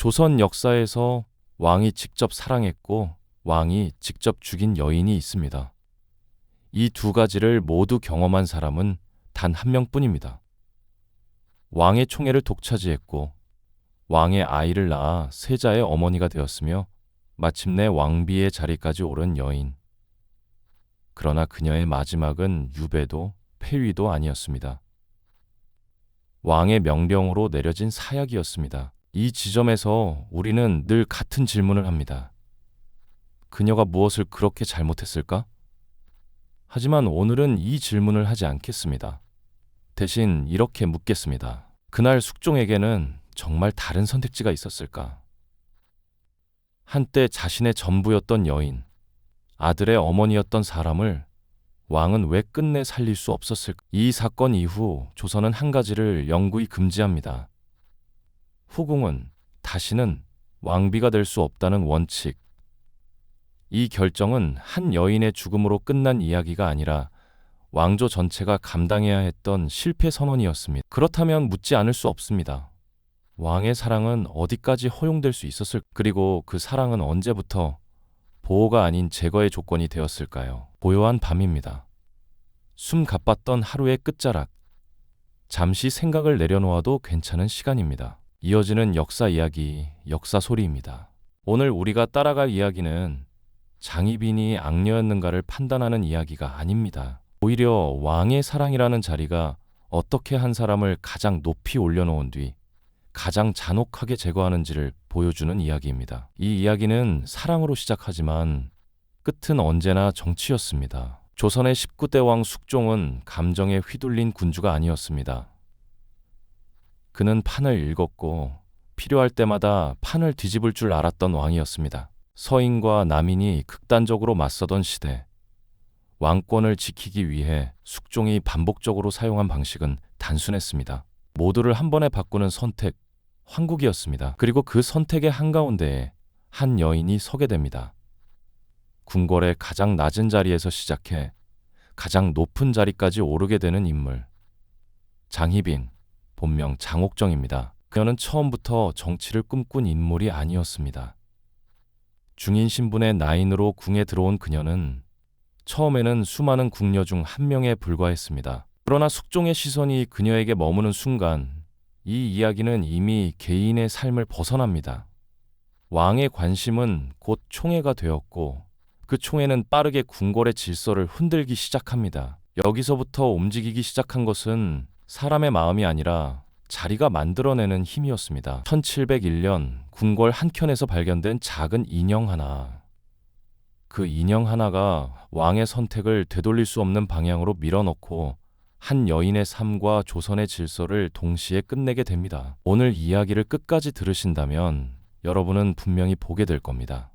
조선 역사에서 왕이 직접 사랑했고 왕이 직접 죽인 여인이 있습니다. 이 두 가지를 모두 경험한 사람은 단 한 명뿐입니다. 왕의 총애를 독차지했고 왕의 아이를 낳아 세자의 어머니가 되었으며 마침내 왕비의 자리까지 오른 여인. 그러나 그녀의 마지막은 유배도 폐위도 아니었습니다. 왕의 명령으로 내려진 사약이었습니다. 이 지점에서 우리는 늘 같은 질문을 합니다. 그녀가 무엇을 그렇게 잘못했을까? 하지만 오늘은 이 질문을 하지 않겠습니다. 대신 이렇게 묻겠습니다. 그날 숙종에게는 정말 다른 선택지가 있었을까? 한때 자신의 전부였던 여인, 아들의 어머니였던 사람을 왕은 왜 끝내 살릴 수 없었을까? 이 사건 이후 조선은 한 가지를 영구히 금지합니다. 후궁은 다시는 왕비가 될 수 없다는 원칙. 이 결정은 한 여인의 죽음으로 끝난 이야기가 아니라 왕조 전체가 감당해야 했던 실패 선언이었습니다. 그렇다면 묻지 않을 수 없습니다. 왕의 사랑은 어디까지 허용될 수 있었을까? 그리고 그 사랑은 언제부터 보호가 아닌 제거의 조건이 되었을까요? 고요한 밤입니다. 숨 가빴던 하루의 끝자락. 잠시 생각을 내려놓아도 괜찮은 시간입니다. 이어지는 역사 이야기, 역사 소리입니다. 오늘 우리가 따라갈 이야기는 장희빈이 악녀였는가를 판단하는 이야기가 아닙니다. 오히려 왕의 사랑이라는 자리가 어떻게 한 사람을 가장 높이 올려놓은 뒤 가장 잔혹하게 제거하는지를 보여주는 이야기입니다. 이 이야기는 사랑으로 시작하지만 끝은 언제나 정치였습니다. 조선의 19대 왕 숙종은 감정에 휘둘린 군주가 아니었습니다. 그는 판을 읽었고 필요할 때마다 판을 뒤집을 줄 알았던 왕이었습니다. 서인과 남인이 극단적으로 맞서던 시대, 왕권을 지키기 위해 숙종이 반복적으로 사용한 방식은 단순했습니다. 모두를 한 번에 바꾸는 선택, 황국이었습니다. 그리고 그 선택의 한가운데에 한 여인이 서게 됩니다. 궁궐의 가장 낮은 자리에서 시작해 가장 높은 자리까지 오르게 되는 인물. 장희빈, 본명 장옥정입니다. 그녀는 처음부터 정치를 꿈꾼 인물이 아니었습니다. 중인 신분의 나인으로 궁에 들어온 그녀는 처음에는 수많은 궁녀 중 한 명에 불과했습니다. 그러나 숙종의 시선이 그녀에게 머무는 순간 이 이야기는 이미 개인의 삶을 벗어납니다. 왕의 관심은 곧 총애가 되었고 그 총애는 빠르게 궁궐의 질서를 흔들기 시작합니다. 여기서부터 움직이기 시작한 것은 사람의 마음이 아니라 자리가 만들어내는 힘이었습니다. 1701년 궁궐 한켠에서 발견된 작은 인형 하나. 그 인형 하나가 왕의 선택을 되돌릴 수 없는 방향으로 밀어넣고 한 여인의 삶과 조선의 질서를 동시에 끝내게 됩니다. 오늘 이야기를 끝까지 들으신다면 여러분은 분명히 보게 될 겁니다.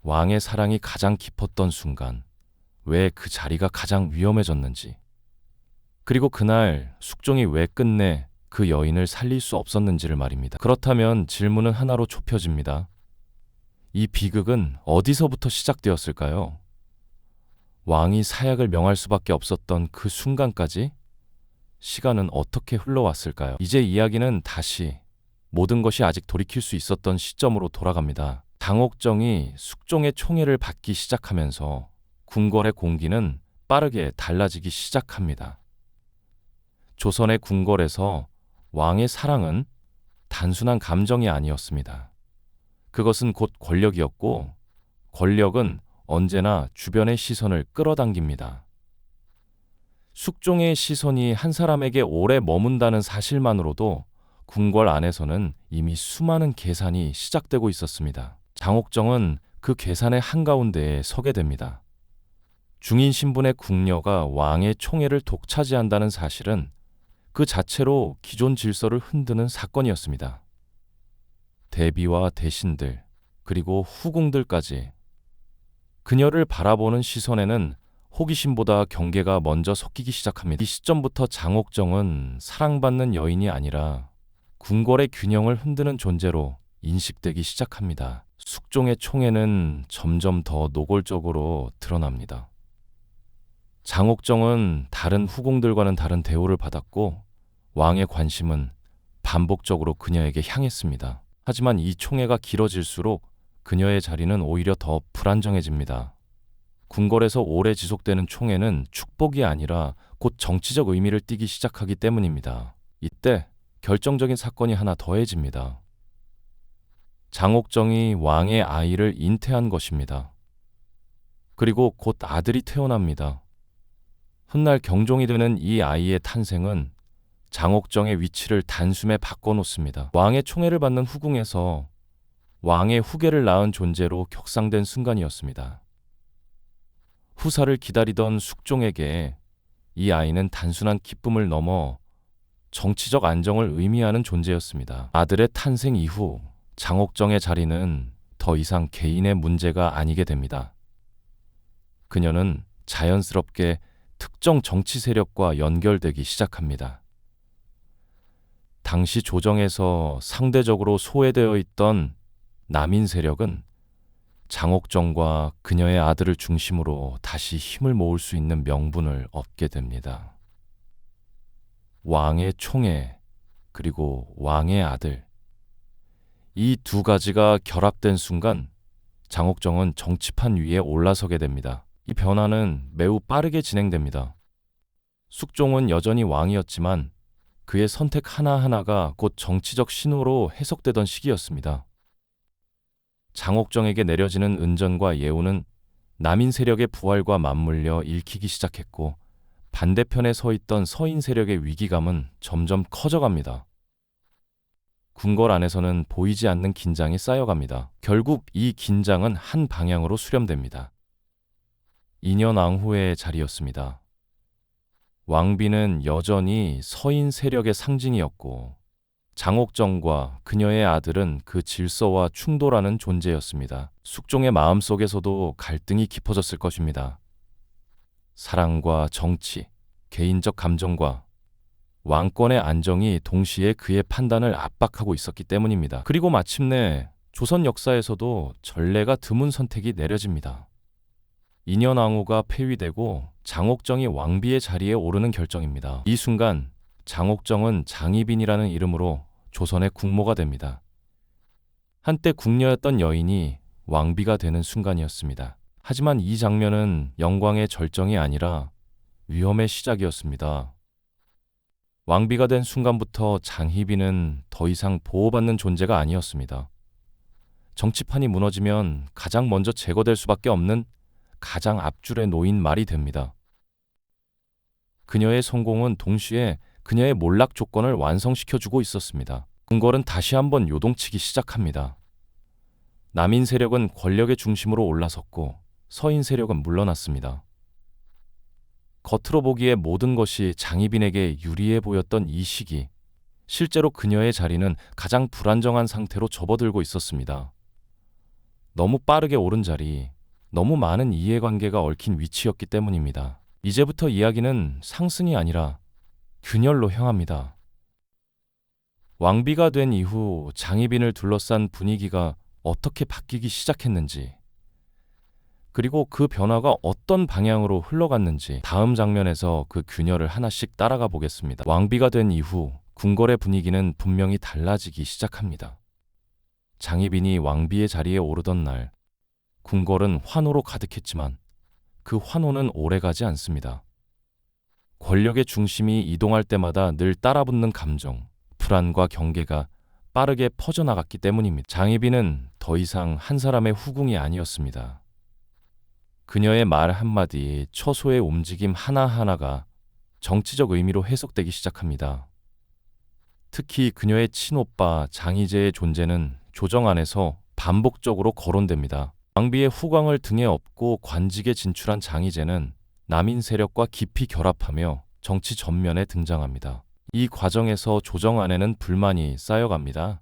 왕의 사랑이 가장 깊었던 순간, 왜 그 자리가 가장 위험해졌는지, 그리고 그날 숙종이 왜 끝내 그 여인을 살릴 수 없었는지를 말입니다. 그렇다면 질문은 하나로 좁혀집니다. 이 비극은 어디서부터 시작되었을까요? 왕이 사약을 명할 수밖에 없었던 그 순간까지 시간은 어떻게 흘러왔을까요? 이제 이야기는 다시 모든 것이 아직 돌이킬 수 있었던 시점으로 돌아갑니다. 장옥정이 숙종의 총애를 받기 시작하면서 궁궐의 공기는 빠르게 달라지기 시작합니다. 조선의 궁궐에서 왕의 사랑은 단순한 감정이 아니었습니다. 그것은 곧 권력이었고, 권력은 언제나 주변의 시선을 끌어당깁니다. 숙종의 시선이 한 사람에게 오래 머문다는 사실만으로도 궁궐 안에서는 이미 수많은 계산이 시작되고 있었습니다. 장옥정은 그 계산의 한가운데에 서게 됩니다. 중인 신분의 궁녀가 왕의 총애를 독차지한다는 사실은 그 자체로 기존 질서를 흔드는 사건이었습니다. 대비와 대신들, 그리고 후궁들까지 그녀를 바라보는 시선에는 호기심보다 경계가 먼저 섞이기 시작합니다. 이 시점부터 장옥정은 사랑받는 여인이 아니라 궁궐의 균형을 흔드는 존재로 인식되기 시작합니다. 숙종의 총애는 점점 더 노골적으로 드러납니다. 장옥정은 다른 후궁들과는 다른 대우를 받았고 왕의 관심은 반복적으로 그녀에게 향했습니다. 하지만 이 총애가 길어질수록 그녀의 자리는 오히려 더 불안정해집니다. 궁궐에서 오래 지속되는 총애는 축복이 아니라 곧 정치적 의미를 띠기 시작하기 때문입니다. 이때 결정적인 사건이 하나 더해집니다. 장옥정이 왕의 아이를 인태한 것입니다. 그리고 곧 아들이 태어납니다. 훗날 경종이 되는 이 아이의 탄생은 장옥정의 위치를 단숨에 바꿔놓습니다. 왕의 총애를 받는 후궁에서 왕의 후계를 낳은 존재로 격상된 순간이었습니다. 후사를 기다리던 숙종에게 이 아이는 단순한 기쁨을 넘어 정치적 안정을 의미하는 존재였습니다. 아들의 탄생 이후 장옥정의 자리는 더 이상 개인의 문제가 아니게 됩니다. 그녀는 자연스럽게 특정 정치 세력과 연결되기 시작합니다. 당시 조정에서 상대적으로 소외되어 있던 남인 세력은 장옥정과 그녀의 아들을 중심으로 다시 힘을 모을 수 있는 명분을 얻게 됩니다. 왕의 총애, 그리고 왕의 아들. 이 두 가지가 결합된 순간 장옥정은 정치판 위에 올라서게 됩니다. 이 변화는 매우 빠르게 진행됩니다. 숙종은 여전히 왕이었지만 그의 선택 하나하나가 곧 정치적 신호로 해석되던 시기였습니다. 장옥정에게 내려지는 은전과 예우는 남인 세력의 부활과 맞물려 읽히기 시작했고 반대편에 서 있던 서인 세력의 위기감은 점점 커져갑니다. 궁궐 안에서는 보이지 않는 긴장이 쌓여갑니다. 결국 이 긴장은 한 방향으로 수렴됩니다. 인현왕후의 자리였습니다. 왕비는 여전히 서인 세력의 상징이었고 장옥정과 그녀의 아들은 그 질서와 충돌하는 존재였습니다. 숙종의 마음속에서도 갈등이 깊어졌을 것입니다. 사랑과 정치, 개인적 감정과 왕권의 안정이 동시에 그의 판단을 압박하고 있었기 때문입니다. 그리고 마침내 조선 역사에서도 전례가 드문 선택이 내려집니다. 인현왕후가 폐위되고 장옥정이 왕비의 자리에 오르는 결정입니다. 이 순간 장옥정은 장희빈이라는 이름으로 조선의 국모가 됩니다. 한때 궁녀였던 여인이 왕비가 되는 순간이었습니다. 하지만 이 장면은 영광의 절정이 아니라 위험의 시작이었습니다. 왕비가 된 순간부터 장희빈은 더 이상 보호받는 존재가 아니었습니다. 정치판이 무너지면 가장 먼저 제거될 수밖에 없는 가장 앞줄에 놓인 말이 됩니다. 그녀의 성공은 동시에 그녀의 몰락 조건을 완성시켜주고 있었습니다. 궁궐은 다시 한번 요동치기 시작합니다. 남인 세력은 권력의 중심으로 올라섰고 서인 세력은 물러났습니다. 겉으로 보기에 모든 것이 장희빈에게 유리해 보였던 이 시기, 실제로 그녀의 자리는 가장 불안정한 상태로 접어들고 있었습니다. 너무 빠르게 오른 자리, 너무 많은 이해관계가 얽힌 위치였기 때문입니다. 이제부터 이야기는 상승이 아니라 균열로 향합니다. 왕비가 된 이후 장희빈을 둘러싼 분위기가 어떻게 바뀌기 시작했는지, 그리고 그 변화가 어떤 방향으로 흘러갔는지 다음 장면에서 그 균열을 하나씩 따라가 보겠습니다. 왕비가 된 이후 궁궐의 분위기는 분명히 달라지기 시작합니다. 장희빈이 왕비의 자리에 오르던 날, 궁궐은 환호로 가득했지만 그 환호는 오래가지 않습니다. 권력의 중심이 이동할 때마다 늘 따라붙는 감정, 불안과 경계가 빠르게 퍼져나갔기 때문입니다. 장희빈은 더 이상 한 사람의 후궁이 아니었습니다. 그녀의 말 한마디, 처소의 움직임 하나하나가 정치적 의미로 해석되기 시작합니다. 특히 그녀의 친오빠 장희재의 존재는 조정 안에서 반복적으로 거론됩니다. 왕비의 후광을 등에 업고 관직에 진출한 장희재는 남인 세력과 깊이 결합하며 정치 전면에 등장합니다. 이 과정에서 조정 안에는 불만이 쌓여갑니다.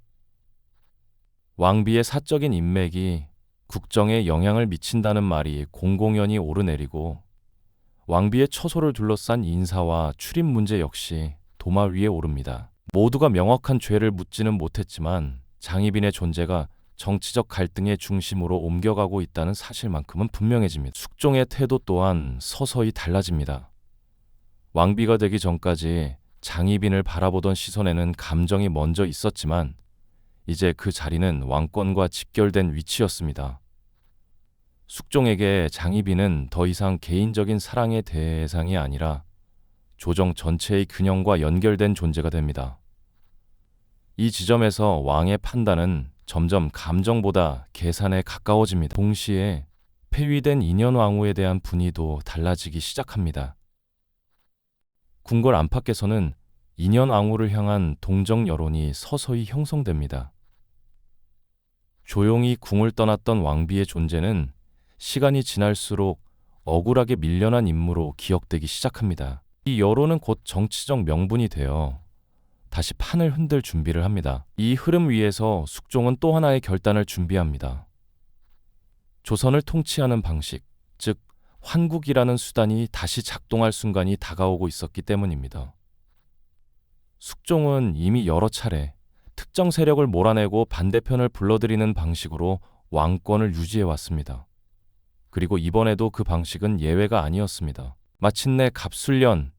왕비의 사적인 인맥이 국정에 영향을 미친다는 말이 공공연히 오르내리고 왕비의 처소를 둘러싼 인사와 출입 문제 역시 도마 위에 오릅니다. 모두가 명확한 죄를 묻지는 못했지만 장희빈의 존재가 정치적 갈등의 중심으로 옮겨가고 있다는 사실만큼은 분명해집니다. 숙종의 태도 또한 서서히 달라집니다. 왕비가 되기 전까지 장희빈을 바라보던 시선에는 감정이 먼저 있었지만 이제 그 자리는 왕권과 직결된 위치였습니다. 숙종에게 장희빈은 더 이상 개인적인 사랑의 대상이 아니라 조정 전체의 균형과 연결된 존재가 됩니다. 이 지점에서 왕의 판단은 점점 감정보다 계산에 가까워집니다. 동시에 폐위된 인현왕후에 대한 분위도 달라지기 시작합니다. 궁궐 안팎에서는 인현왕후를 향한 동정 여론이 서서히 형성됩니다. 조용히 궁을 떠났던 왕비의 존재는 시간이 지날수록 억울하게 밀려난 인물로 기억되기 시작합니다. 이 여론은 곧 정치적 명분이 되어 다시 판을 흔들 준비를 합니다. 이 흐름 위에서 숙종은 또 하나의 결단을 준비합니다. 조선을 통치하는 방식, 즉 환국이라는 수단이 다시 작동할 순간이 다가오고 있었기 때문입니다. 숙종은 이미 여러 차례 특정 세력을 몰아내고 반대편을 불러들이는 방식으로 왕권을 유지해왔습니다. 그리고 이번에도 그 방식은 예외가 아니었습니다. 마침내 갑술년,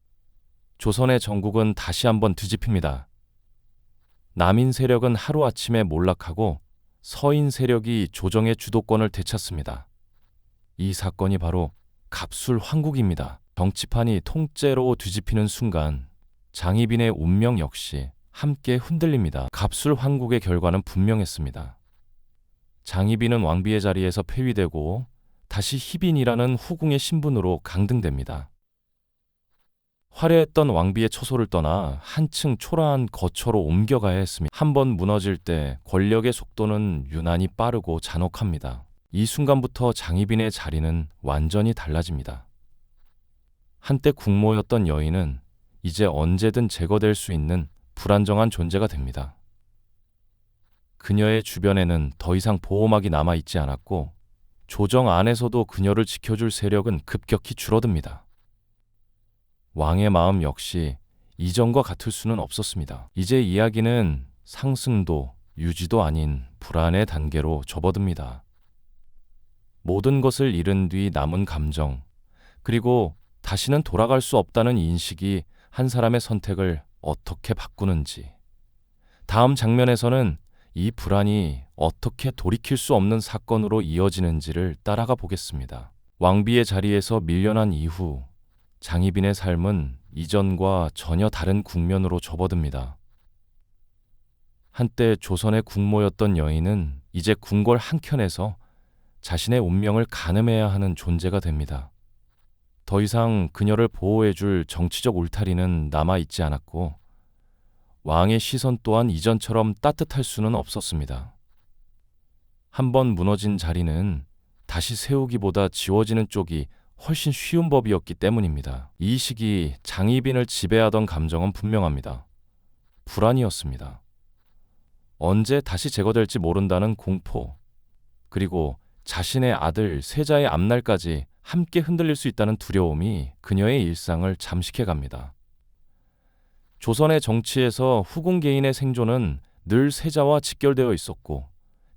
조선의 정국은 다시 한번 뒤집힙니다. 남인 세력은 하루아침에 몰락하고 서인 세력이 조정의 주도권을 되찾습니다. 이 사건이 바로 갑술 환국입니다. 정치판이 통째로 뒤집히는 순간 장희빈의 운명 역시 함께 흔들립니다. 갑술 환국의 결과는 분명했습니다. 장희빈은 왕비의 자리에서 폐위되고 다시 희빈이라는 후궁의 신분으로 강등됩니다. 화려했던 왕비의 처소를 떠나 한층 초라한 거처로 옮겨가야 했습니다. 한번 무너질 때 권력의 속도는 유난히 빠르고 잔혹합니다. 이 순간부터 장희빈의 자리는 완전히 달라집니다. 한때 국모였던 여인은 이제 언제든 제거될 수 있는 불안정한 존재가 됩니다. 그녀의 주변에는 더 이상 보호막이 남아있지 않았고 조정 안에서도 그녀를 지켜줄 세력은 급격히 줄어듭니다. 왕의 마음 역시 이전과 같을 수는 없었습니다. 이제 이야기는 상승도 유지도 아닌 불안의 단계로 접어듭니다. 모든 것을 잃은 뒤 남은 감정, 그리고 다시는 돌아갈 수 없다는 인식이 한 사람의 선택을 어떻게 바꾸는지. 다음 장면에서는 이 불안이 어떻게 돌이킬 수 없는 사건으로 이어지는지를 따라가 보겠습니다. 왕비의 자리에서 밀려난 이후 장희빈의 삶은 이전과 전혀 다른 국면으로 접어듭니다. 한때 조선의 국모였던 여인은 이제 궁궐 한켠에서 자신의 운명을 가늠해야 하는 존재가 됩니다. 더 이상 그녀를 보호해줄 정치적 울타리는 남아있지 않았고 왕의 시선 또한 이전처럼 따뜻할 수는 없었습니다. 한번 무너진 자리는 다시 세우기보다 지워지는 쪽이 훨씬 쉬운 법이었기 때문입니다. 이 시기 장희빈을 지배하던 감정은 분명합니다. 불안이었습니다. 언제 다시 제거될지 모른다는 공포, 그리고 자신의 아들 세자의 앞날까지 함께 흔들릴 수 있다는 두려움이 그녀의 일상을 잠식해갑니다. 조선의 정치에서 후궁 개인의 생존은 늘 세자와 직결되어 있었고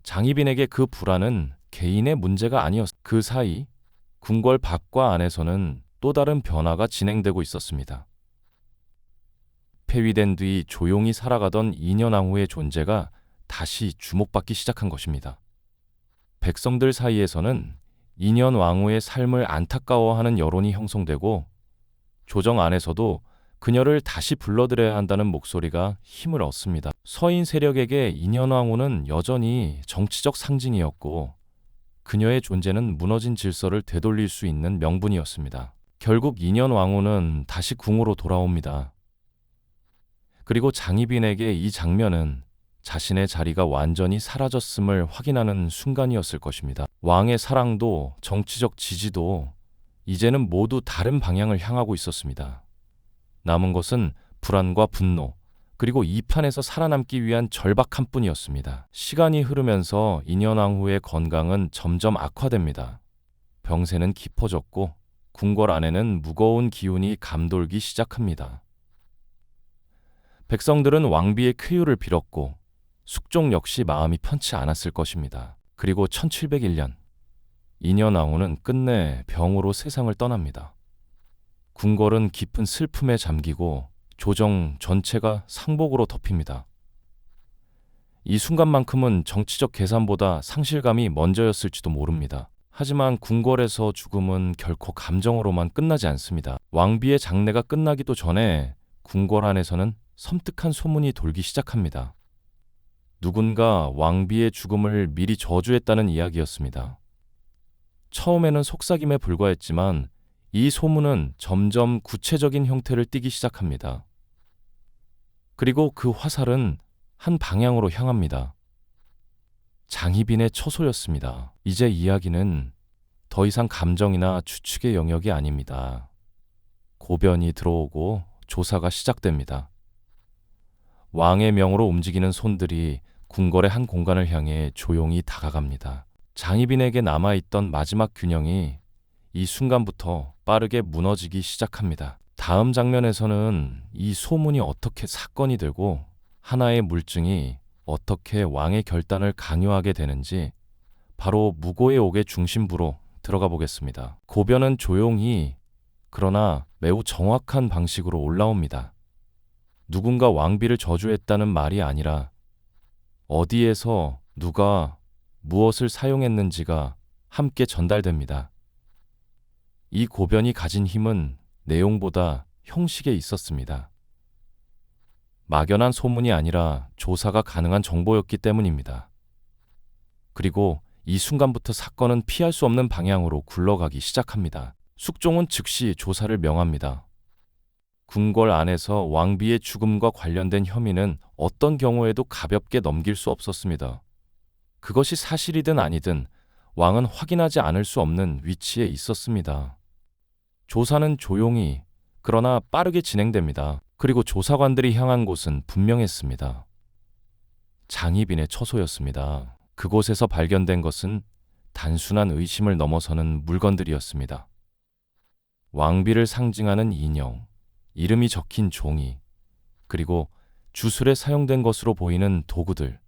장희빈에게 그 불안은 개인의 문제가 아니었습니다. 그 사이 궁궐 밖과 안에서는 또 다른 변화가 진행되고 있었습니다. 폐위된 뒤 조용히 살아가던 인현왕후의 존재가 다시 주목받기 시작한 것입니다. 백성들 사이에서는 인현왕후의 삶을 안타까워하는 여론이 형성되고 조정 안에서도 그녀를 다시 불러들여야 한다는 목소리가 힘을 얻습니다. 서인 세력에게 인현왕후는 여전히 정치적 상징이었고 그녀의 존재는 무너진 질서를 되돌릴 수 있는 명분이었습니다. 결국 인현왕후는 다시 궁으로 돌아옵니다. 그리고 장희빈에게 이 장면은 자신의 자리가 완전히 사라졌음을 확인하는 순간이었을 것입니다. 왕의 사랑도 정치적 지지도 이제는 모두 다른 방향을 향하고 있었습니다. 남은 것은 불안과 분노, 그리고 이 판에서 살아남기 위한 절박함 뿐이었습니다. 시간이 흐르면서 인현왕후의 건강은 점점 악화됩니다. 병세는 깊어졌고 궁궐 안에는 무거운 기운이 감돌기 시작합니다. 백성들은 왕비의 쾌유를 빌었고 숙종 역시 마음이 편치 않았을 것입니다. 그리고 1701년 인현왕후는 끝내 병으로 세상을 떠납니다. 궁궐은 깊은 슬픔에 잠기고 조정 전체가 상복으로 덮입니다. 이 순간만큼은 정치적 계산보다 상실감이 먼저였을지도 모릅니다. 하지만 궁궐에서 죽음은 결코 감정으로만 끝나지 않습니다. 왕비의 장례가 끝나기도 전에 궁궐 안에서는 섬뜩한 소문이 돌기 시작합니다. 누군가 왕비의 죽음을 미리 저주했다는 이야기였습니다. 처음에는 속삭임에 불과했지만 이 소문은 점점 구체적인 형태를 띠기 시작합니다. 그리고 그 화살은 한 방향으로 향합니다. 장희빈의 처소였습니다. 이제 이야기는 더 이상 감정이나 추측의 영역이 아닙니다. 고변이 들어오고 조사가 시작됩니다. 왕의 명으로 움직이는 손들이 궁궐의 한 공간을 향해 조용히 다가갑니다. 장희빈에게 남아있던 마지막 균형이 이 순간부터 빠르게 무너지기 시작합니다. 다음 장면에서는 이 소문이 어떻게 사건이 되고 하나의 물증이 어떻게 왕의 결단을 강요하게 되는지 바로 무고의 옥의 중심부로 들어가 보겠습니다. 고변은 조용히 그러나 매우 정확한 방식으로 올라옵니다. 누군가 왕비를 저주했다는 말이 아니라 어디에서 누가 무엇을 사용했는지가 함께 전달됩니다. 이 고변이 가진 힘은 내용보다 형식에 있었습니다. 막연한 소문이 아니라 조사가 가능한 정보였기 때문입니다. 그리고 이 순간부터 사건은 피할 수 없는 방향으로 굴러가기 시작합니다. 숙종은 즉시 조사를 명합니다. 궁궐 안에서 왕비의 죽음과 관련된 혐의는 어떤 경우에도 가볍게 넘길 수 없었습니다. 그것이 사실이든 아니든 왕은 확인하지 않을 수 없는 위치에 있었습니다. 조사는 조용히 그러나 빠르게 진행됩니다. 그리고 조사관들이 향한 곳은 분명했습니다. 장희빈의 처소였습니다. 그곳에서 발견된 것은 단순한 의심을 넘어서는 물건들이었습니다. 왕비를 상징하는 인형, 이름이 적힌 종이, 그리고 주술에 사용된 것으로 보이는 도구들.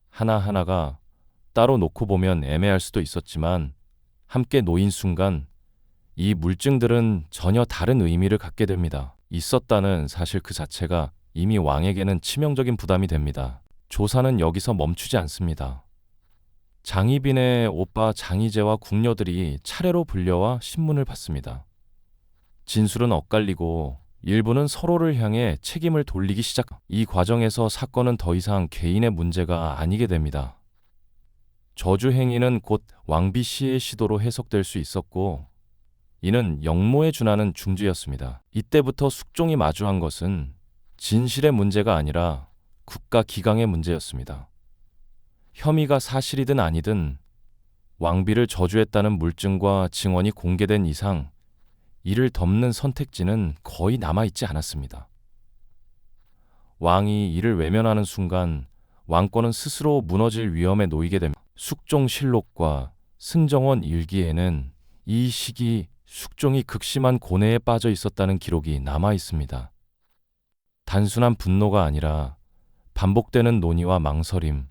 하나하나가 따로 놓고 보면 애매할 수도 있었지만 함께 놓인 순간 이 물증들은 전혀 다른 의미를 갖게 됩니다. 있었다는 사실 그 자체가 이미 왕에게는 치명적인 부담이 됩니다. 조사는 여기서 멈추지 않습니다. 장희빈의 오빠 장희재와 궁녀들이 차례로 불려와 신문을 받습니다. 진술은 엇갈리고 일부는 서로를 향해 책임을 돌리기 시작. 이 과정에서 사건은 더 이상 개인의 문제가 아니게 됩니다. 저주 행위는 곧 왕비 씨의 시도로 해석될 수 있었고 이는 역모에 준하는 중죄였습니다. 이때부터 숙종이 마주한 것은 진실의 문제가 아니라 국가 기강의 문제였습니다. 혐의가 사실이든 아니든 왕비를 저주했다는 물증과 증언이 공개된 이상 이를 덮는 선택지는 거의 남아있지 않았습니다. 왕이 이를 외면하는 순간 왕권은 스스로 무너질 위험에 놓이게 됩니다. 숙종실록과 승정원 일기에는 이 시기 숙종이 극심한 고뇌에 빠져 있었다는 기록이 남아 있습니다. 단순한 분노가 아니라 반복되는 논의와 망설임,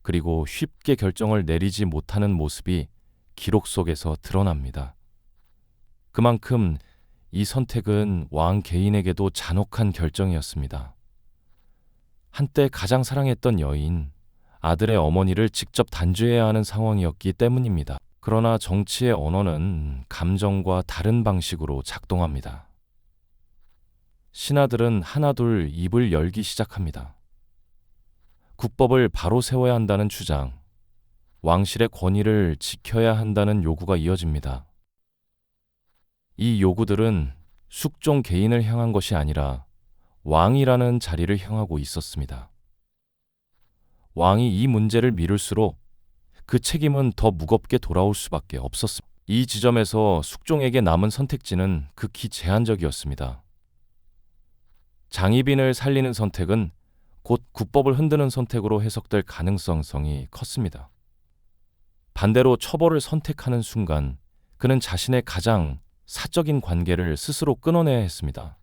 그리고 쉽게 결정을 내리지 못하는 모습이 기록 속에서 드러납니다. 그만큼 이 선택은 왕 개인에게도 잔혹한 결정이었습니다. 한때 가장 사랑했던 여인, 아들의 어머니를 직접 단죄해야 하는 상황이었기 때문입니다. 그러나 정치의 언어는 감정과 다른 방식으로 작동합니다. 신하들은 하나둘 입을 열기 시작합니다. 국법을 바로 세워야 한다는 주장, 왕실의 권위를 지켜야 한다는 요구가 이어집니다. 이 요구들은 숙종 개인을 향한 것이 아니라 왕이라는 자리를 향하고 있었습니다. 왕이 이 문제를 미룰수록 그 책임은 더 무겁게 돌아올 수밖에 없었습니다. 이 지점에서 숙종에게 남은 선택지는 극히 제한적이었습니다. 장희빈을 살리는 선택은 곧 국법을 흔드는 선택으로 해석될 가능성이 컸습니다. 반대로 처벌을 선택하는 순간 그는 자신의 가장 사적인 관계를 스스로 끊어내야 했습니다.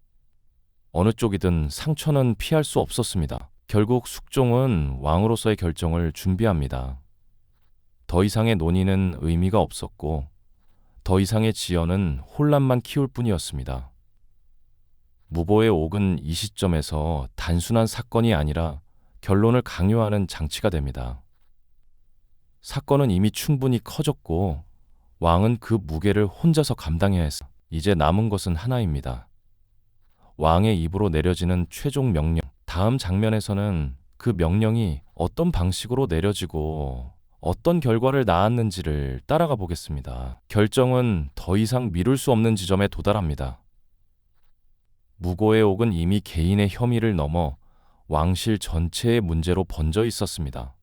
어느 쪽이든 상처는 피할 수 없었습니다. 결국 숙종은 왕으로서의 결정을 준비합니다. 더 이상의 논의는 의미가 없었고 더 이상의 지연은 혼란만 키울 뿐이었습니다. 무보의 옥은 이 시점에서 단순한 사건이 아니라 결론을 강요하는 장치가 됩니다. 사건은 이미 충분히 커졌고 왕은 그 무게를 혼자서 감당해야 했어. 이제 남은 것은 하나입니다. 왕의 입으로 내려지는 최종 명령. 다음 장면에서는 그 명령이 어떤 방식으로 내려지고 어떤 결과를 낳았는지를 따라가 보겠습니다. 결정은 더 이상 미룰 수 없는 지점에 도달합니다. 무고의 옥은 이미 개인의 혐의를 넘어 왕실 전체의 문제로 번져 있었습니다.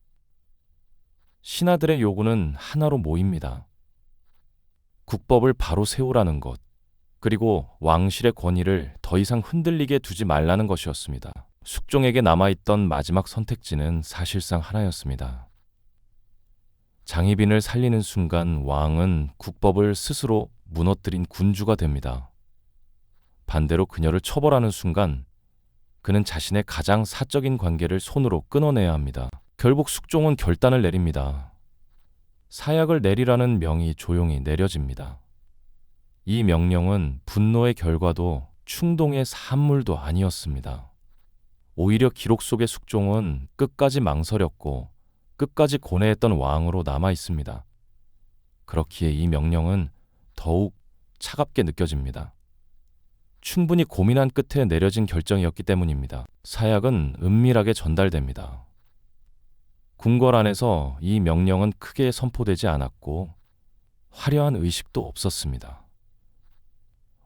신하들의 요구는 하나로 모입니다. 국법을 바로 세우라는 것, 그리고 왕실의 권위를 더 이상 흔들리게 두지 말라는 것이었습니다. 숙종에게 남아있던 마지막 선택지는 사실상 하나였습니다. 장희빈을 살리는 순간 왕은 국법을 스스로 무너뜨린 군주가 됩니다. 반대로 그녀를 처벌하는 순간 그는 자신의 가장 사적인 관계를 손으로 끊어내야 합니다. 결국 숙종은 결단을 내립니다. 사약을 내리라는 명이 조용히 내려집니다. 이 명령은 분노의 결과도 충동의 산물도 아니었습니다. 오히려 기록 속의 숙종은 끝까지 망설였고 끝까지 고뇌했던 왕으로 남아 있습니다. 그렇기에 이 명령은 더욱 차갑게 느껴집니다. 충분히 고민한 끝에 내려진 결정이었기 때문입니다. 사약은 은밀하게 전달됩니다. 궁궐 안에서 이 명령은 크게 선포되지 않았고 화려한 의식도 없었습니다.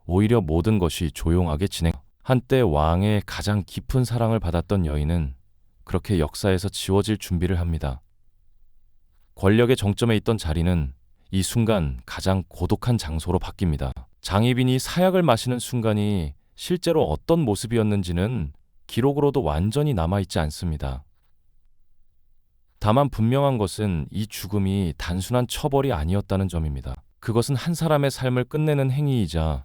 오히려 모든 것이 조용하게 진행. 한때 왕의 가장 깊은 사랑을 받았던 여인은 그렇게 역사에서 지워질 준비를 합니다. 권력의 정점에 있던 자리는 이 순간 가장 고독한 장소로 바뀝니다. 장희빈이 사약을 마시는 순간이 실제로 어떤 모습이었는지는 기록으로도 완전히 남아있지 않습니다. 다만 분명한 것은 이 죽음이 단순한 처벌이 아니었다는 점입니다. 그것은 한 사람의 삶을 끝내는 행위이자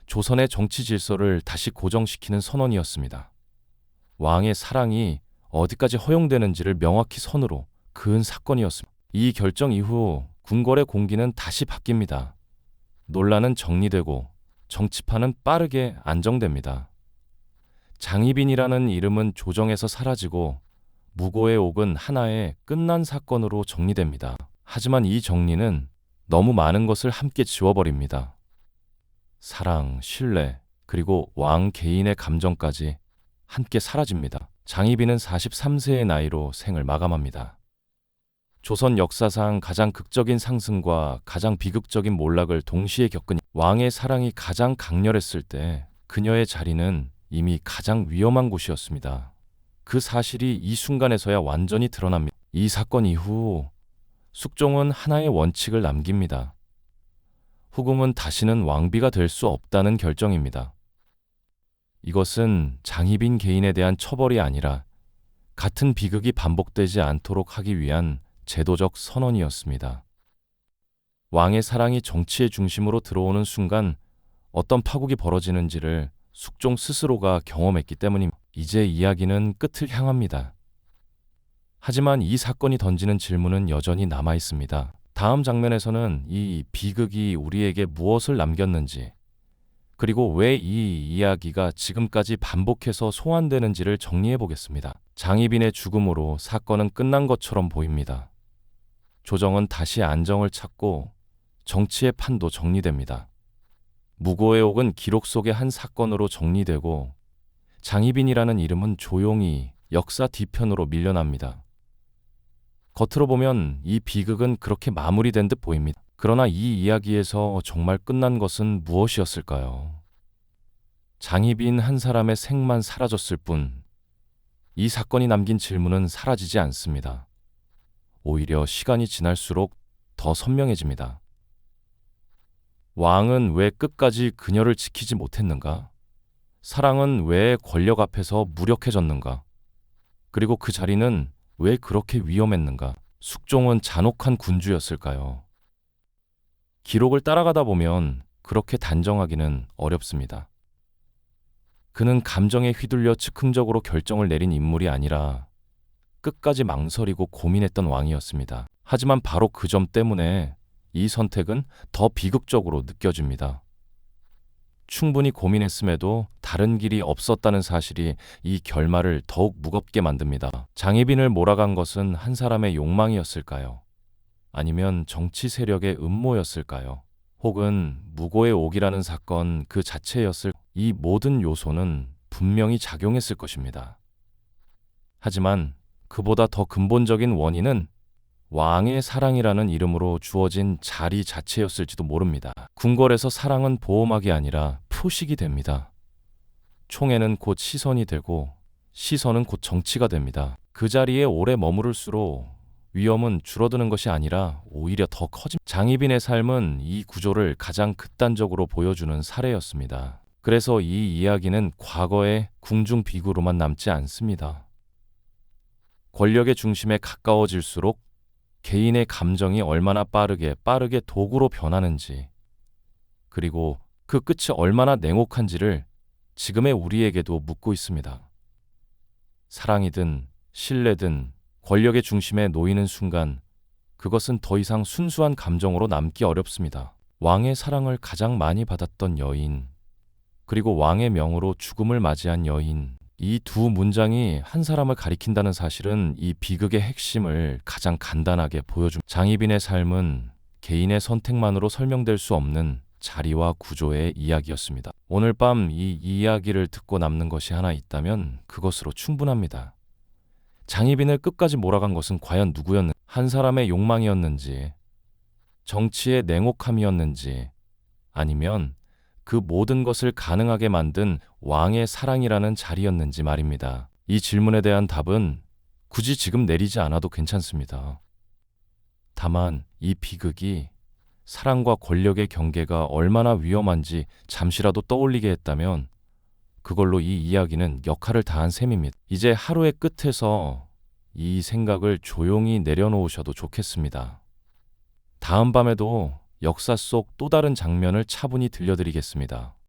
조선의 정치 질서를 다시 고정시키는 선언이었습니다. 왕의 사랑이 어디까지 허용되는지를 명확히 선으로 그은 사건이었습니다. 이 결정 이후 궁궐의 공기는 다시 바뀝니다. 논란은 정리되고 정치판은 빠르게 안정됩니다. 장희빈이라는 이름은 조정에서 사라지고 무고의 옥은 하나의 끝난 사건으로 정리됩니다. 하지만 이 정리는 너무 많은 것을 함께 지워버립니다. 사랑, 신뢰, 그리고 왕 개인의 감정까지 함께 사라집니다. 장희빈은 43세의 나이로 생을 마감합니다. 조선 역사상 가장 극적인 상승과 가장 비극적인 몰락을 동시에 겪은 왕의 사랑이 가장 강렬했을 때 그녀의 자리는 이미 가장 위험한 곳이었습니다. 그 사실이 이 순간에서야 완전히 드러납니다. 이 사건 이후 숙종은 하나의 원칙을 남깁니다. 후궁은 다시는 왕비가 될 수 없다는 결정입니다. 이것은 장희빈 개인에 대한 처벌이 아니라 같은 비극이 반복되지 않도록 하기 위한 제도적 선언이었습니다. 왕의 사랑이 정치의 중심으로 들어오는 순간 어떤 파국이 벌어지는지를 숙종 스스로가 경험했기 때문입니다. 이제 이야기는 끝을 향합니다. 하지만 이 사건이 던지는 질문은 여전히 남아 있습니다. 다음 장면에서는 이 비극이 우리에게 무엇을 남겼는지, 그리고 왜 이 이야기가 지금까지 반복해서 소환되는지를 정리해 보겠습니다. 장희빈의 죽음으로 사건은 끝난 것처럼 보입니다. 조정은 다시 안정을 찾고 정치의 판도 정리됩니다. 무고의 옥은 기록 속의 한 사건으로 정리되고 장희빈이라는 이름은 조용히 역사 뒤편으로 밀려납니다. 겉으로 보면 이 비극은 그렇게 마무리된 듯 보입니다. 그러나 이 이야기에서 정말 끝난 것은 무엇이었을까요? 장희빈 한 사람의 생만 사라졌을 뿐, 이 사건이 남긴 질문은 사라지지 않습니다. 오히려 시간이 지날수록 더 선명해집니다. 왕은 왜 끝까지 그녀를 지키지 못했는가? 사랑은 왜 권력 앞에서 무력해졌는가? 그리고 그 자리는 왜 그렇게 위험했는가? 숙종은 잔혹한 군주였을까요? 기록을 따라가다 보면 그렇게 단정하기는 어렵습니다. 그는 감정에 휘둘려 즉흥적으로 결정을 내린 인물이 아니라 끝까지 망설이고 고민했던 왕이었습니다. 하지만 바로 그 점 때문에 이 선택은 더 비극적으로 느껴집니다. 충분히 고민했음에도 다른 길이 없었다는 사실이 이 결말을 더욱 무겁게 만듭니다. 장희빈을 몰아간 것은 한 사람의 욕망이었을까요? 아니면 정치 세력의 음모였을까요? 혹은 무고의 옥이라는 사건 그 자체였을 이 모든 요소는 분명히 작용했을 것입니다. 하지만 그보다 더 근본적인 원인은 왕의 사랑이라는 이름으로 주어진 자리 자체였을지도 모릅니다. 궁궐에서 사랑은 보호막이 아니라 표식이 됩니다. 총애는 곧 시선이 되고 시선은 곧 정치가 됩니다. 그 자리에 오래 머무를수록 위험은 줄어드는 것이 아니라 오히려 더 커집니다. 장희빈의 삶은 이 구조를 가장 극단적으로 보여주는 사례였습니다. 그래서 이 이야기는 과거의 궁중 비구로만 남지 않습니다. 권력의 중심에 가까워질수록 개인의 감정이 얼마나 빠르게 도구로 변하는지, 그리고 그 끝이 얼마나 냉혹한지를 지금의 우리에게도 묻고 있습니다. 사랑이든 신뢰든 권력의 중심에 놓이는 순간 그것은 더 이상 순수한 감정으로 남기 어렵습니다. 왕의 사랑을 가장 많이 받았던 여인, 그리고 왕의 명으로 죽음을 맞이한 여인, 이 두 문장이 한 사람을 가리킨다는 사실은 이 비극의 핵심을 가장 간단하게 보여줍니다. 장희빈의 삶은 개인의 선택만으로 설명될 수 없는 자리와 구조의 이야기였습니다. 오늘 밤 이 이야기를 듣고 남는 것이 하나 있다면 그것으로 충분합니다. 장희빈을 끝까지 몰아간 것은 과연 누구였는지, 한 사람의 욕망이었는지, 정치의 냉혹함이었는지, 아니면 그 모든 것을 가능하게 만든 왕의 사랑이라는 자리였는지 말입니다. 이 질문에 대한 답은 굳이 지금 내리지 않아도 괜찮습니다. 다만 이 비극이 사랑과 권력의 경계가 얼마나 위험한지 잠시라도 떠올리게 했다면 그걸로 이 이야기는 역할을 다한 셈입니다. 이제 하루의 끝에서 이 생각을 조용히 내려놓으셔도 좋겠습니다. 다음 밤에도 역사 속 또 다른 장면을 차분히 들려드리겠습니다.